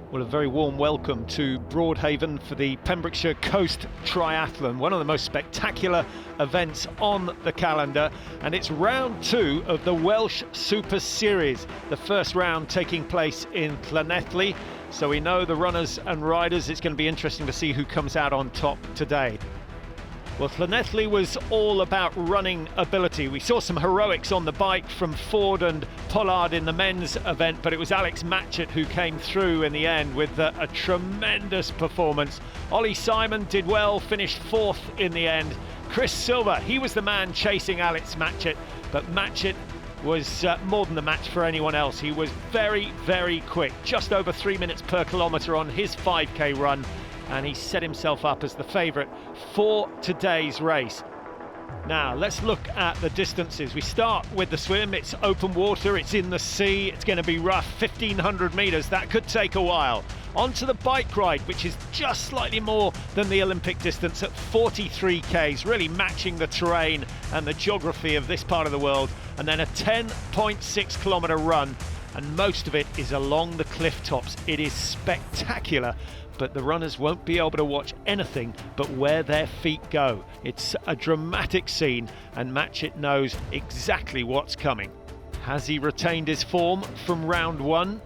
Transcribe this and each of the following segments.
Well, a very warm welcome to Broadhaven for the Pembrokeshire Coast Triathlon, one of the most spectacular events on the calendar, and it's round 2 of the Welsh Super Series, the first round taking place in Llanelli. So we know the runners and riders. It's going to be interesting to see who comes out on top today. Well, Llanelli was all about running ability. We saw some heroics on the bike from Ford and Pollard in the men's event, but it was Alex Matchett who came through in the end with a tremendous performance. Ollie Simon did well, finished 4th in the end. Chris Silver, he was the man chasing Alex Matchett, but Matchett was more than the match for anyone else. He was very, very quick, just over 3 minutes per kilometre on his 5k run, and he set himself up as the favourite for today's race. Now let's look at the distances. We start with the swim. It's open water, it's in the sea, it's going to be rough, 1500 metres, that could take a while. Onto the bike ride, which is just slightly more than the Olympic distance at 43 k's, really matching the terrain and the geography of this part of the world, and then a 10.6 kilometre run, and most of it is along the cliff tops. It is spectacular, but the runners won't be able to watch anything but where their feet go. It's a dramatic scene, and Matchett knows exactly what's coming. Has he retained his form from round 1?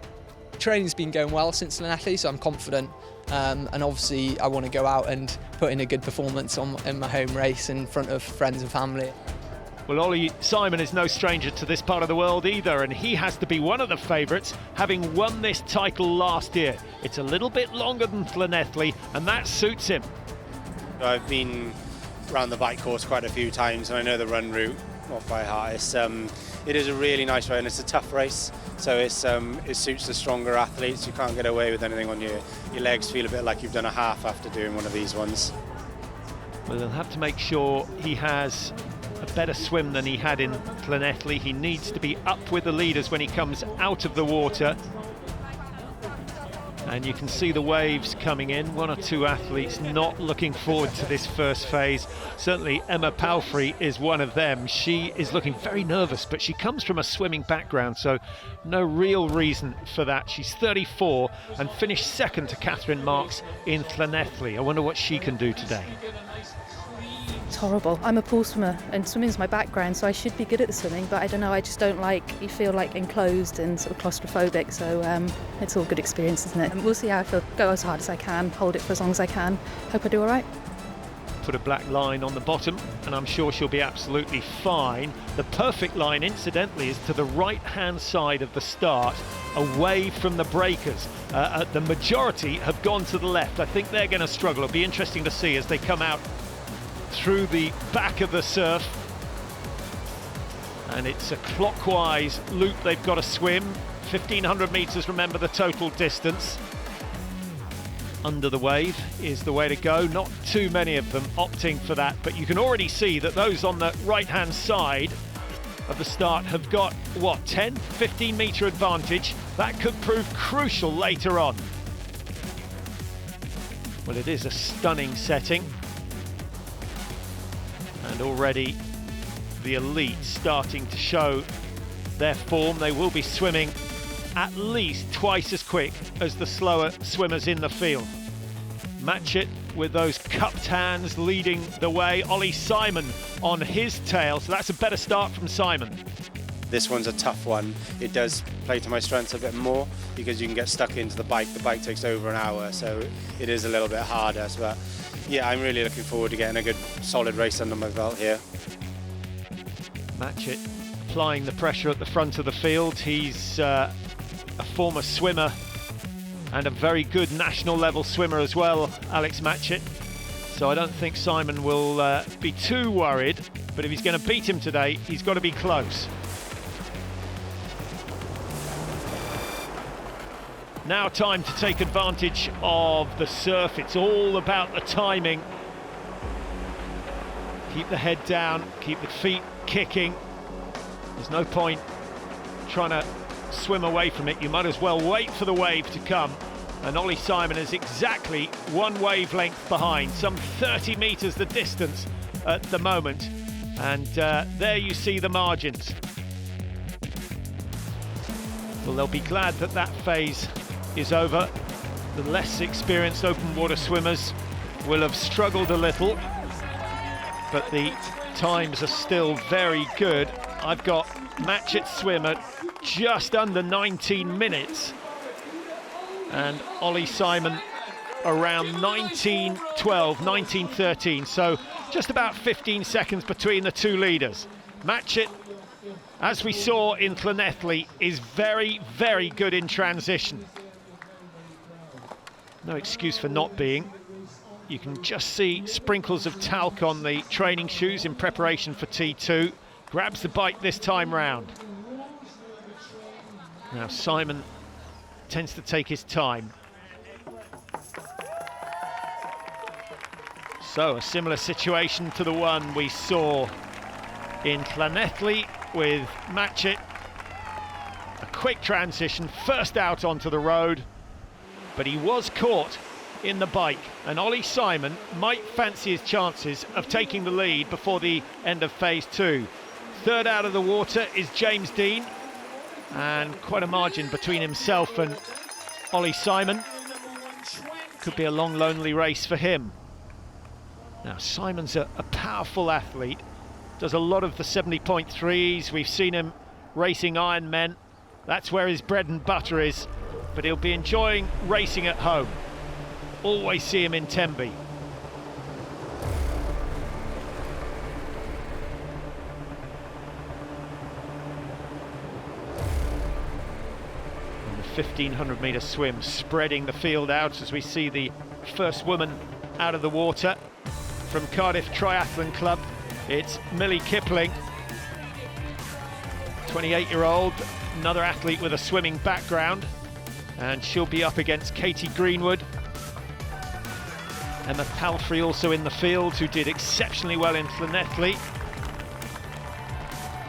Training's been going well since Llanelli, so I'm confident, and obviously I want to go out and put in a good performance in my home race in front of friends and family. Well, Ollie Simon is no stranger to this part of the world either, and he has to be one of the favourites, having won this title last year. It's a little bit longer than Llanelli, and that suits him. I've been around the bike course quite a few times, and I know the run route off by heart. It is a really nice ride, and it's a tough race, so it suits the stronger athletes. You can't get away with anything on your legs. Feel a bit like you've done a half after doing one of these ones. Well, they'll have to make sure he has a better swim than he had in Llanelli. He needs to be up with the leaders when he comes out of the water. And you can see the waves coming in. 1 or 2 athletes not looking forward to this first phase. Certainly Emma Palfrey is one of them. She is looking very nervous, but she comes from a swimming background, so no real reason for that. She's 34 and finished 2nd to Catherine Marks in Llanelli. I wonder what she can do today. It's horrible. I'm a pool swimmer and swimming's my background, so I should be good at the swimming, but I don't know, I just don't you feel like enclosed and sort of claustrophobic, so it's all good experience, isn't it? And we'll see how I feel. Go as hard as I can, hold it for as long as I can. Hope I do all right. Put a black line on the bottom, and I'm sure she'll be absolutely fine. The perfect line, incidentally, is to the right-hand side of the start, away from the breakers. The majority have gone to the left. I think they're going to struggle. It'll be interesting to see as they come out through the back of the surf, and it's a clockwise loop they've got to swim. 1500 metres, remember the total distance. Under the wave is the way to go. Not too many of them opting for that, but you can already see that those on the right hand side of the start have got 10-15 metre advantage. That could prove crucial later on. Well, it is a stunning setting, and already the elite starting to show their form. They will be swimming at least twice as quick as the slower swimmers in the field. Matchett with those cupped hands leading the way. Ollie Simon on his tail, so that's a better start from Simon. This one's a tough one. It does play to my strengths a bit more because you can get stuck into the bike. The bike takes over an hour, so it is a little bit harder. But yeah, I'm really looking forward to getting a good solid race under my belt here. Matchett applying the pressure at the front of the field. He's a former swimmer and a very good national level swimmer as well, Alex Matchett. So I don't think Simon will be too worried, but if he's going to beat him today, he's got to be close. Now time to take advantage of the surf. It's all about the timing. Keep the head down, keep the feet kicking. There's no point trying to swim away from it. You might as well wait for the wave to come. And Ollie Simon is exactly 1 wavelength behind, some 30 metres the distance at the moment. And there you see the margins. Well, they'll be glad that that phase is over. The less experienced open water swimmers will have struggled a little, but the times are still very good. I've got Matchett swim at just under 19 minutes and Ollie Simon around 19:12, 19:13, so just about 15 seconds between the two leaders. Matchett, as we saw in Llanelli, is very, very good in transition. No excuse for not being. You can just see sprinkles of talc on the training shoes in preparation for T2. Grabs the bike this time round. Now Simon tends to take his time. So a similar situation to the one we saw in Llanelli with Matchett. A quick transition, first out onto the road, but he was caught in the bike, and Ollie Simon might fancy his chances of taking the lead before the end of phase 2. Third out of the water is James Dean, and quite a margin between himself and Ollie Simon. Could be a long, lonely race for him. Now Simon's a powerful athlete, does a lot of the 70.3s. We've seen him racing Ironmen. That's where his bread and butter is, but he'll be enjoying racing at home. Always see him in Tembe. And the 1500 metre swim spreading the field out as we see the first woman out of the water from Cardiff Triathlon Club. It's Millie Kipling, 28-year-old, another athlete with a swimming background, and she'll be up against Katie Greenwood. Emma Palfrey also in the field, who did exceptionally well in Llanelli.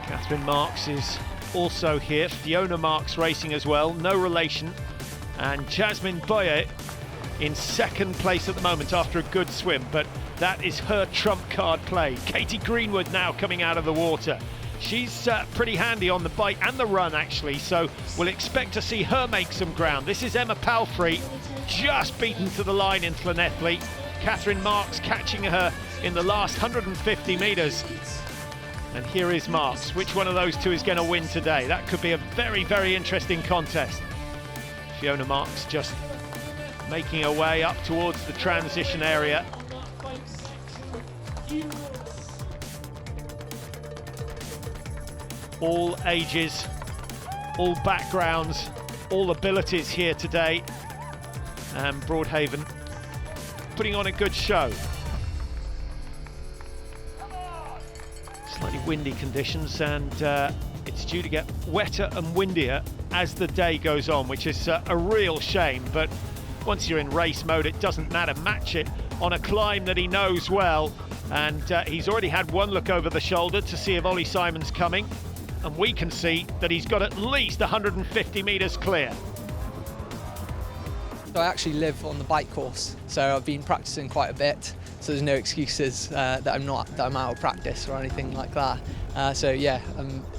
Catherine Marks is also here. Fiona Marks racing as well, no relation. And Jasmine Boyer in second place at the moment after a good swim, but that is her trump card play. Katie Greenwood now coming out of the water. She's pretty handy on the bike and the run, actually, so we'll expect to see her make some ground. This is Emma Palfrey, just beaten to the line in Llanelli. Catherine Marks catching her in the last 150 metres. And here is Marks. Which one of those two is going to win today? That could be a very, very interesting contest. Fiona Marks just making her way up towards the transition area. All ages, all backgrounds, all abilities here today. And Broadhaven putting on a good show. Slightly windy conditions, and it's due to get wetter and windier as the day goes on, which is a real shame, but once you're in race mode it doesn't matter. Matchett on a climb that he knows well, and he's already had one look over the shoulder to see if Ollie Simon's coming, and we can see that he's got at least 150 metres clear. I actually live on the bike course, so I've been practicing quite a bit, so there's no excuses that I'm out of practice or anything like that. So yeah,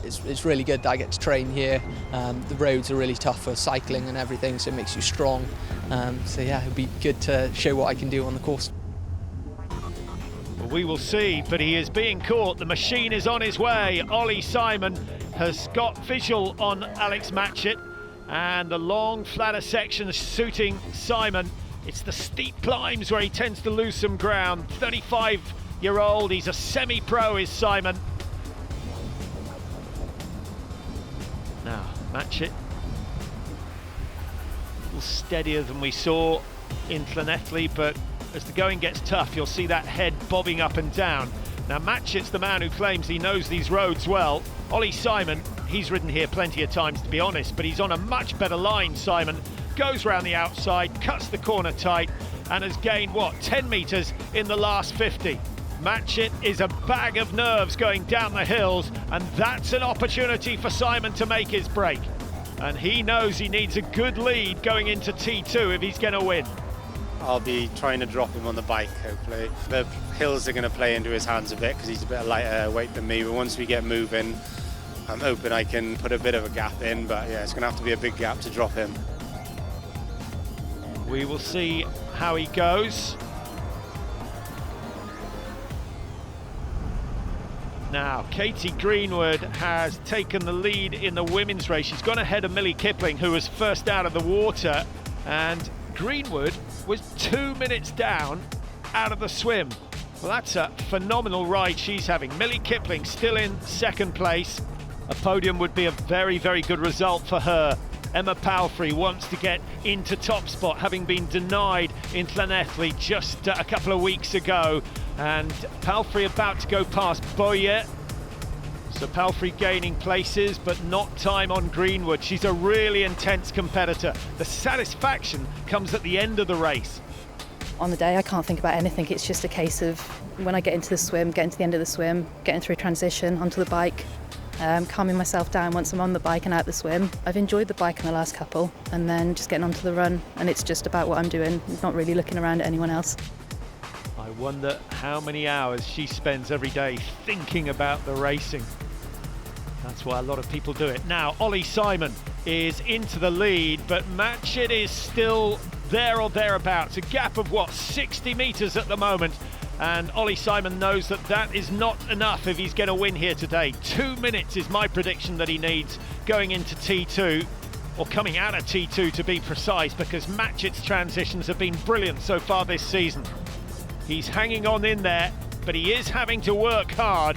it's really good that I get to train here. The roads are really tough for cycling and everything, so it makes you strong. So yeah, it'll be good to show what I can do on the course. Well, we will see, but he is being caught. The machine is on his way. Ollie Simon has got visual on Alex Matchett, and the long flatter sections suiting Simon. It's the steep climbs where he tends to lose some ground. 35-year-old, he's a semi-pro is Simon. Now Matchett, a little steadier than we saw in Llanelli, but as the going gets tough you'll see that head bobbing up and down. Now Matchett's the man who claims he knows these roads well. Ollie Simon, he's ridden here plenty of times to be honest, but he's on a much better line. Simon goes round the outside, cuts the corner tight, and has gained, 10 metres in the last 50. Matchett is a bag of nerves going down the hills, and that's an opportunity for Simon to make his break. And he knows he needs a good lead going into T2 if he's going to win. I'll be trying to drop him on the bike, hopefully. The hills are going to play into his hands a bit because he's a bit lighter weight than me, but once we get moving, I'm hoping I can put a bit of a gap in, but yeah, it's going to have to be a big gap to drop him. We will see how he goes. Now, Katie Greenwood has taken the lead in the women's race. She's gone ahead of Millie Kipling, who was first out of the water, and Greenwood was 2 minutes down out of the swim. Well, that's a phenomenal ride she's having. Millie Kipling still in second place. A podium would be a very, very good result for her. Emma Palfrey wants to get into top spot, having been denied in Llanelli just a couple of weeks ago. And Palfrey about to go past Boyer. So Palfrey gaining places, but not time on Greenwood. She's a really intense competitor. The satisfaction comes at the end of the race. On the day, I can't think about anything. It's just a case of when I get into the swim, getting to the end of the swim, getting through transition onto the bike, calming myself down once I'm on the bike and out the swim. I've enjoyed the bike in the last couple, and then just getting onto the run, and it's just about what I'm doing, not really looking around at anyone else. I wonder how many hours she spends every day thinking about the racing. That's why a lot of people do it. Now, Ollie Simon is into the lead, but Matchett is still there or thereabouts. A gap of, 60 metres at the moment. And Ollie Simon knows that that is not enough if he's going to win here today. 2 minutes is my prediction that he needs going into T2, or coming out of T2 to be precise, because Matchett's transitions have been brilliant so far this season. He's hanging on in there, but he is having to work hard.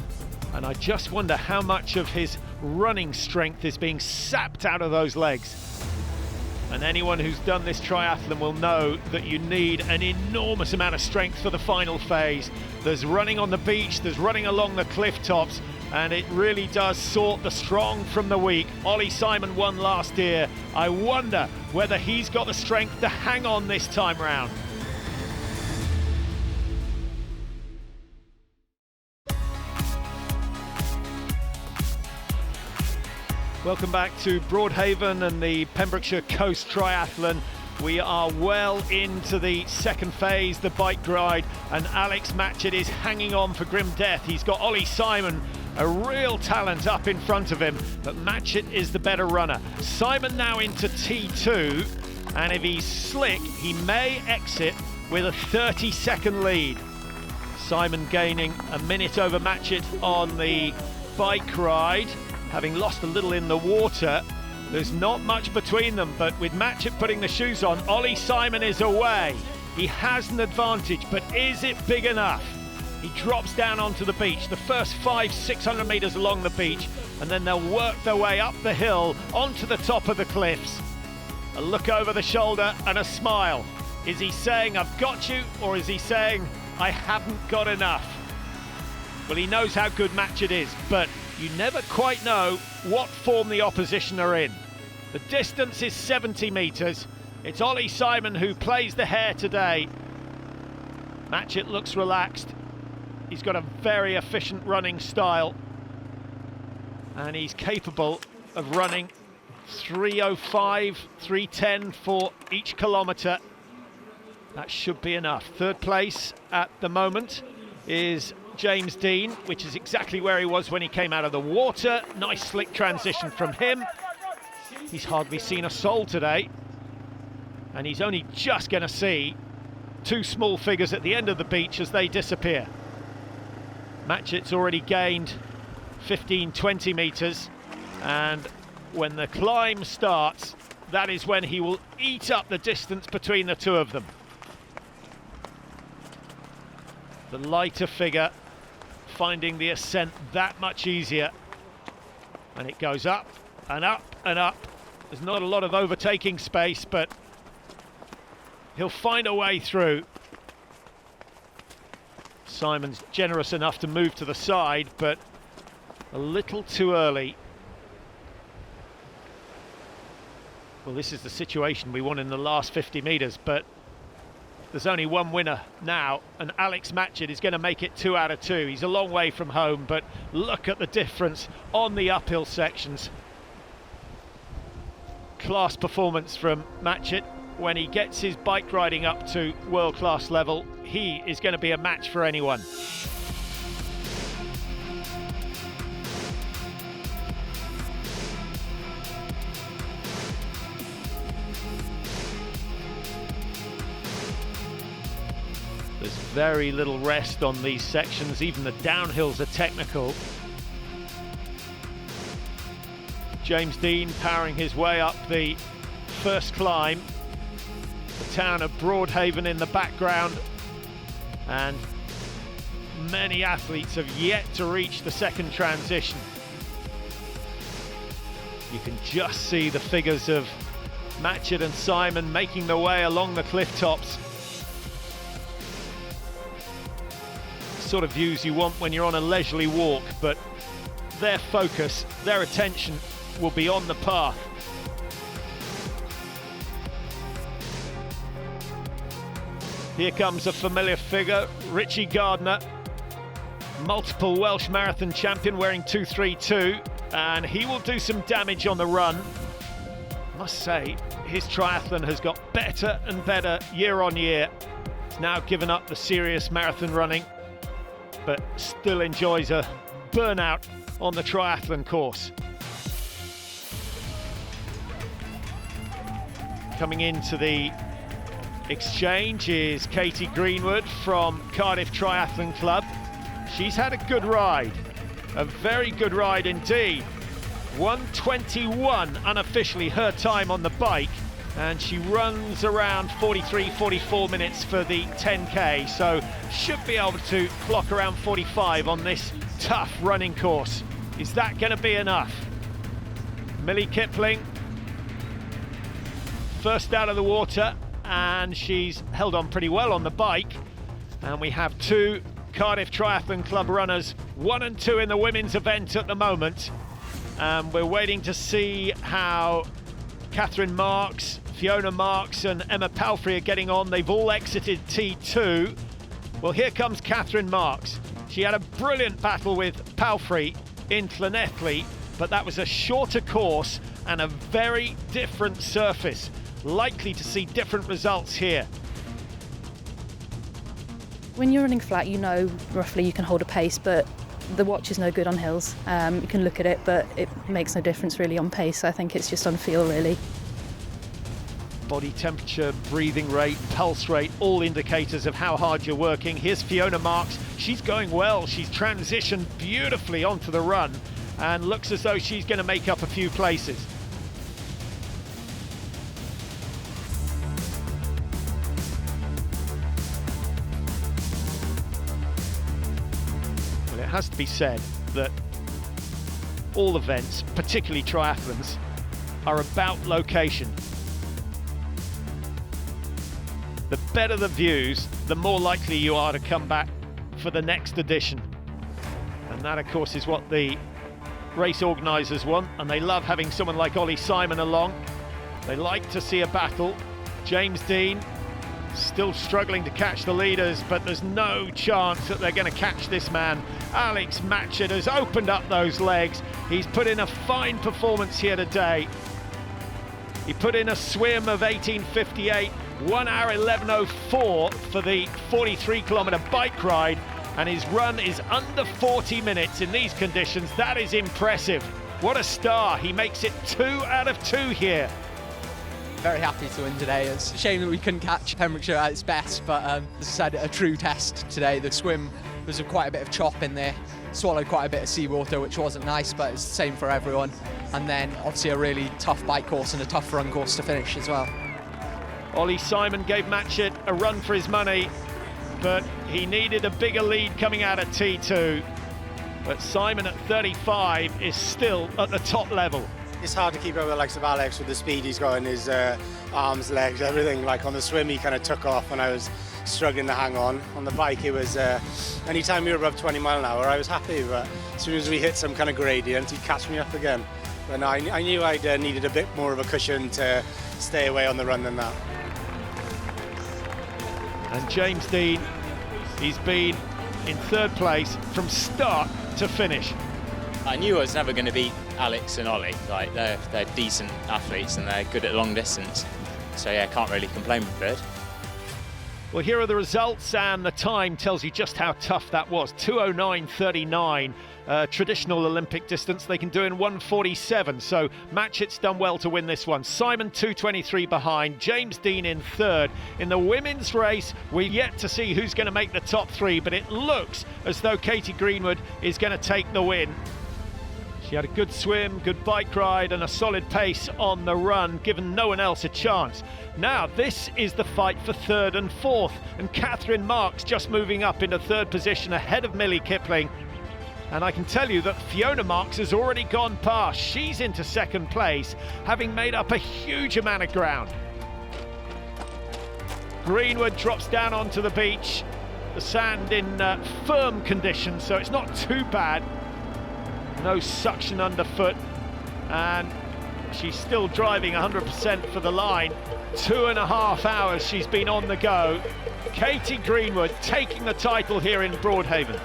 And I just wonder how much of his running strength is being sapped out of those legs. And anyone who's done this triathlon will know that you need an enormous amount of strength for the final phase. There's running on the beach, there's running along the cliff tops, and it really does sort the strong from the weak. Ollie Simon won last year. I wonder whether he's got the strength to hang on this time round. Welcome back to Broadhaven and the Pembrokeshire Coast Triathlon. We are well into the second phase, the bike ride, and Alex Matchett is hanging on for grim death. He's got Ollie Simon, a real talent, up in front of him, but Matchett is the better runner. Simon now into T2, and if he's slick, he may exit with a 30-second lead. Simon gaining a minute over Matchett on the bike ride, having lost a little in the water. There's not much between them, but with Matchett putting the shoes on, Ollie Simon is away. He has an advantage, but is it big enough? He drops down onto the beach, the first 500-600 metres along the beach, and then they'll work their way up the hill onto the top of the cliffs. A look over the shoulder and a smile. Is he saying, I've got you, or is he saying, I haven't got enough? Well, he knows how good Matchett is, but you never quite know what form the opposition are in. The distance is 70 metres. It's Ollie Simon who plays the hare today. Matchett looks relaxed. He's got a very efficient running style, and he's capable of running 3:05, 3:10 for each kilometre. That should be enough. Third place at the moment is James Dean, which is exactly where he was when he came out of the water. Nice slick transition from him. He's hardly seen a soul today, and he's only just going to see two small figures at the end of the beach as they disappear. Matchett's already gained 15-20 metres, and when the climb starts, that is when he will eat up the distance between the two of them. The lighter figure finding the ascent that much easier, and it goes up and up and up. There's not a lot of overtaking space, but he'll find a way through. Simon's generous enough to move to the side, but a little too early. Well, this is the situation we want in the last 50 metres, but there's only one winner now, and Alex Matchett is going to make it 2 out of 2. He's a long way from home, but look at the difference on the uphill sections. Class performance from Matchett. When he gets his bike riding up to world-class level, he is going to be a match for anyone. very little rest on these sections. Even the downhills are technical. James Dean powering his way up the first climb. The town of Broadhaven in the background, and many athletes have yet to reach the second transition. You can just see the figures of Matchett and Simon making their way along the cliff tops. Sort of views you want when you're on a leisurely walk, but their focus, their attention will be on the path. Here comes a familiar figure, Richie Gardner, multiple Welsh marathon champion, wearing 232, and he will do some damage on the run. I must say, his triathlon has got better and better year on year. He's now given up the serious marathon running, but still enjoys a burnout on the triathlon course. Coming into the exchange is Katie Greenwood from Cardiff Triathlon Club. She's had a good ride, a very good ride indeed. 1:21 unofficially her time on the bike, and she runs around 43-44 minutes for the 10k, so should be able to clock around 45 on this tough running course. Is that going to be enough? Millie Kipling first out of the water, and she's held on pretty well on the bike. And we have two Cardiff Triathlon Club runners, 1 and 2 in the women's event at the moment. We're waiting to see how Catherine Marks, Fiona Marks and Emma Palfrey are getting on. They've all exited T2. Well, here comes Catherine Marks. She had a brilliant battle with Palfrey in Llanelli, but that was a shorter course and a very different surface. Likely to see different results here. When you're running flat, you know roughly you can hold a pace, but the watch is no good on hills. You can look at it, but it makes no difference really on pace. I think it's just on feel, really. Body temperature, breathing rate, pulse rate, all indicators of how hard you're working. Here's Fiona Marks. She's going well. She's transitioned beautifully onto the run and looks as though she's going to make up a few places. It has to be said that all events, particularly triathlons, are about location. The better the views, the more likely you are to come back for the next edition. And that, of course, is what the race organisers want, and they love having someone like Ollie Simon along. They like to see a battle. James Dean still struggling to catch the leaders, but there's no chance that they're going to catch this man. Alex Matchett has opened up those legs. He's put in a fine performance here today. He put in a swim of 18:58, 1 hour 11:04 for the 43-kilometre bike ride, and his run is under 40 minutes in these conditions. That is impressive. What a star. He makes it 2 out of 2 here. Very happy to win today. It's a shame that we couldn't catch Pembroke at its best, but as I said, a true test today. The swim was quite a bit of chop in there, swallowed quite a bit of seawater, which wasn't nice, but it's the same for everyone. And then obviously a really tough bike course and a tough run course to finish as well. Ollie Simon gave Matchett a run for his money, but he needed a bigger lead coming out of T2. But Simon at 35 is still at the top level. It's hard to keep up with the likes of Alex with the speed he's got in his arms, legs, everything. Like on the swim, he kind of took off and I was struggling to hang on. On the bike, it was anytime we were above 20 mile an hour, I was happy. But as soon as we hit some kind of gradient, he'd catch me up again. But no, I knew I'd needed a bit more of a cushion to stay away on the run than that. And James Dean, he's been in third place from start to finish. I knew I was never going to beat Alex and Ollie. Like they're decent athletes and they're good at long distance. So yeah, can't really complain with third. Well, here are the results, and the time tells you just how tough that was. 2:09.39, traditional Olympic distance. They can do in 1:47, so Matchett's done well to win this one. Simon 2:23 behind, James Dean in third. In the women's race, we've yet to see who's going to make the top three, but it looks as though Katie Greenwood is going to take the win. She had a good swim, good bike ride and a solid pace on the run, given no one else a chance. Now this is the fight for third and fourth, and Catherine Marks just moving up into third position ahead of Millie Kipling. And I can tell you that Fiona Marks has already gone past. She's into second place, having made up a huge amount of ground. Greenwood drops down onto the beach, the sand in firm condition, so it's not too bad. No suction underfoot, and she's still driving 100% for the line. 2.5 hours she's been on the go. Katie Greenwood taking the title here in Broadhaven.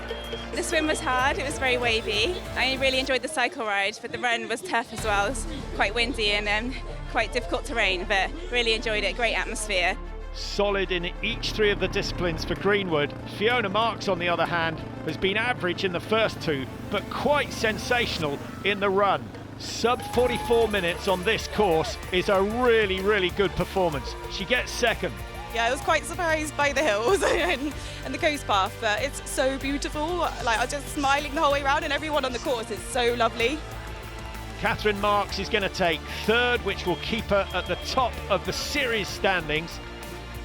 The swim was hard, it was very wavy. I really enjoyed the cycle ride, but the run was tough as well. It was quite windy and quite difficult terrain, but really enjoyed it, great atmosphere. Solid in each three of the disciplines for Greenwood. Fiona Marks, on the other hand, has been average in the first two, but quite sensational in the run. Sub 44 minutes on this course is a really, really good performance. She gets second. Yeah, I was quite surprised by the hills and the coast path, but it's so beautiful. Like, I was just smiling the whole way around, and everyone on the course is so lovely. Catherine Marks is going to take third, which will keep her at the top of the series standings.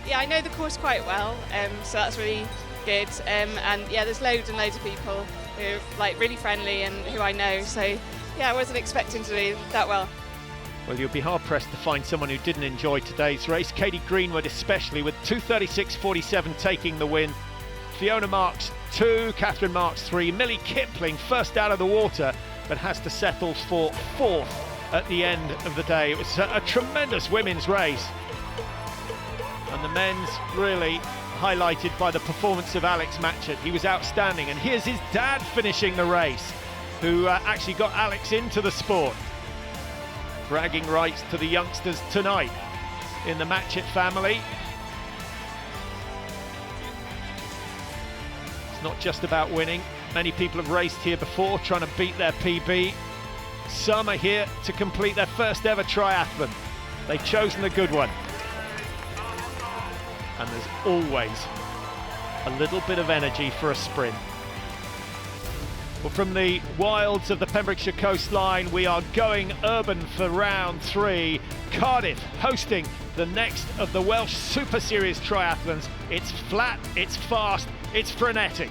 Yeah, I know the course quite well, so that's really good. And yeah, there's loads and loads of people who are like really friendly and who I know. So yeah, I wasn't expecting to do that well. Well, you'll be hard-pressed to find someone who didn't enjoy today's race. Katie Greenwood especially, with 2:36.47 taking the win. Fiona Marks 2, Catherine Marks 3. Millie Kipling first out of the water, but has to settle for fourth at the end of the day. It was a tremendous women's race. And the men's really highlighted by the performance of Alex Matchett. He was outstanding, and here's his dad finishing the race, who actually got Alex into the sport. Bragging rights to the youngsters tonight in the Matchett family. It's not just about winning. Many people have raced here before, trying to beat their PB. Some are here to complete their first ever triathlon. They've chosen the good one. And there's always a little bit of energy for a sprint. Well, from the wilds of the Pembrokeshire coastline, we are going urban for round 3. Cardiff hosting the next of the Welsh Super Series triathlons. It's flat, it's fast, it's frenetic.